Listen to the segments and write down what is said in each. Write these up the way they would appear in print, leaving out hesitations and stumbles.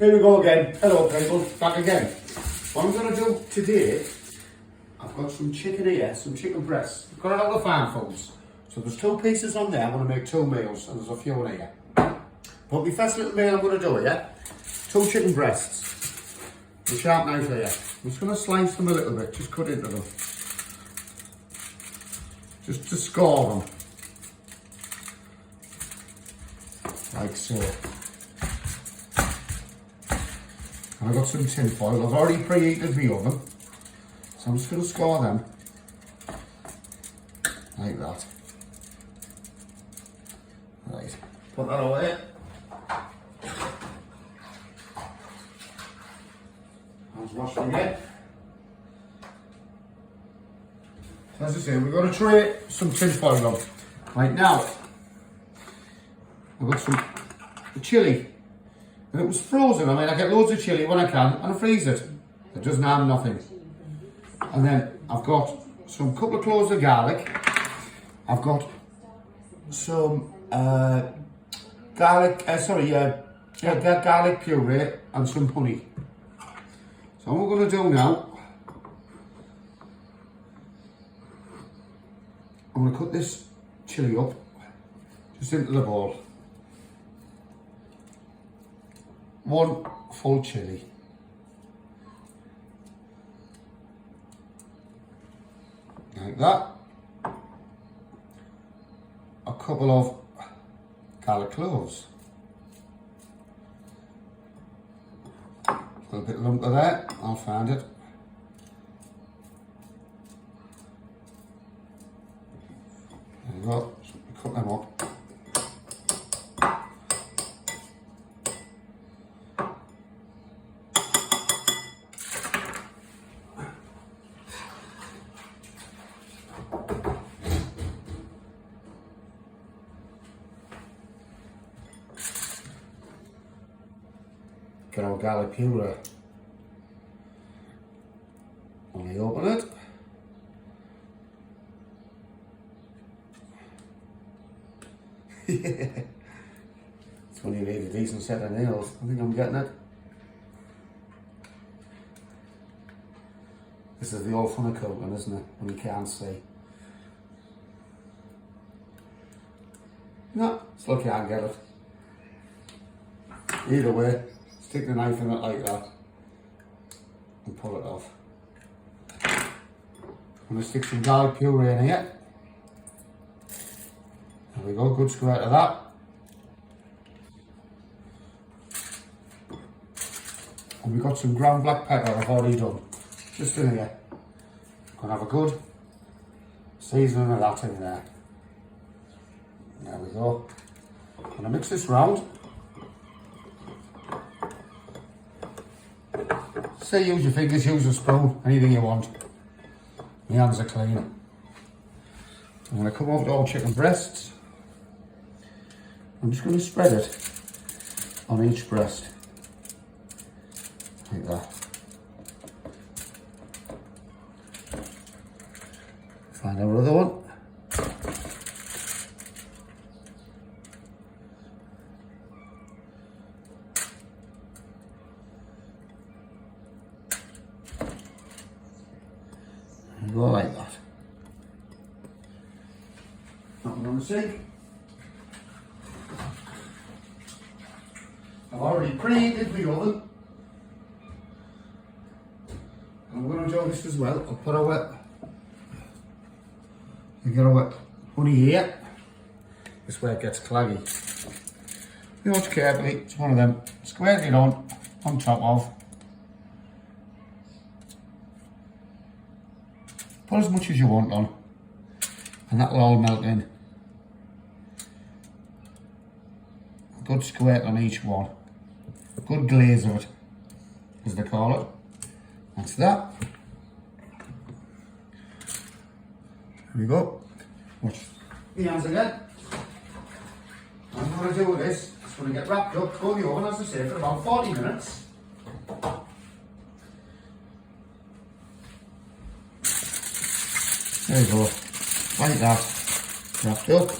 Here we go again. Hello people, back again. What I'm going to do today, I've got some chicken here, some chicken breasts. I've got it out of farm foods. So there's 2 pieces on there, I'm going to make 2 meals, and there's a few in here. But my first little meal I'm going to do here, 2 chicken breasts. The sharp knife here. I'm just going to slice them a little bit, just cut into them. Just to score them. Like so. And I've got some tin foil. I've already preheated my oven. So I'm just going to score them. Like that. Right. Put that away. Hands washed again. So as I say, we've got to tray some tin foil on. Right now, I've got some chilli. And it was frozen. I mean, I get loads of chilli when I can and I freeze it. It doesn't have nothing. And then I've got some couple of cloves of garlic. I've got some garlic puree and some honey. So what we're going to do now, I'm going to cut this chilli up just into the bowl. 1 full chilli. Like that. A couple of garlic cloves. A little bit lump of there, I'll find it. There you go, cut them up. Get our garlic puree. Only open it. It's when you need a decent set of nails. I think I'm getting it. This is the old fun of cooking, isn't it? When you can't see. No, it's lucky I can get it. Either way. Stick the knife in it like that and pull it off. I'm going to stick some garlic puree in here. There we go, good squirt of that. And we've got some ground black pepper I've already done. Just in here. Going to have a good seasoning of that in there. There we go. I'm going to mix this round. Say use your fingers, use a spoon, anything you want. My hands are clean. I'm going to come over to all chicken breasts. I'm just going to spread it on each breast. Like that. Find our other one. Go like that. Nothing on the sink. I've already preheated the oven. I'm going to do this as well. I'll put our honey here. This way it gets claggy. You watch carefully. It's one of them. Square it on top of. Put as much as you want on, and that will all melt in. A good squirt on each one. A good glaze of it, as they call it. That's that. There we go. Watch the hands again. I'm going to do this. It's going to get wrapped up, go in the oven, as I say, for about 40 minutes. There you go, like that, wrapped up.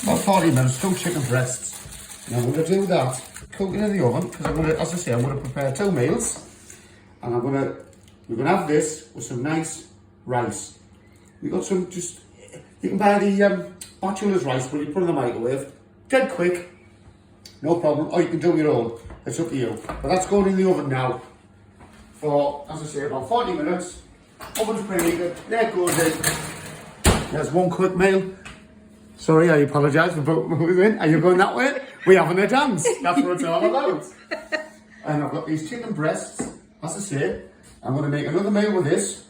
about 40 minutes, 2 chicken breasts. Now I'm going to do that cooking in the oven because I'm going to, as I say, I'm going to prepare 2 meals, and we're going to have this with some nice rice. We got some, just, you can buy the bachelor's rice, but you put it in the microwave, dead quick, no problem, or you can do your own, it's up to you. But that's going in the oven now for, as I say, about 40 minutes. Oven's preheated, there it goes in. There's one quick meal. Sorry, I apologise for moving. Are you going that way? We're having a dance, that's what it's all about. And I've got these chicken breasts, as I say. I'm going to make another meal with this.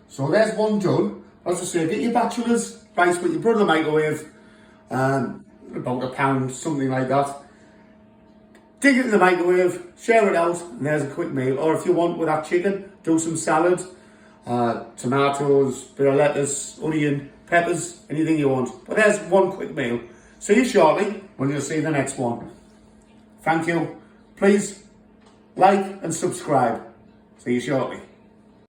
So there's one done. As I say, get your bachelor's rice, but you put it in the microwave, about £1, something like that. Dig it in the microwave, share it out, and there's a quick meal. Or if you want with that chicken, do some salad, tomatoes, bit of lettuce, onion, peppers, anything you want. But there's one quick meal. See you shortly when you'll see the next one. Thank you. Please like and subscribe. See you shortly.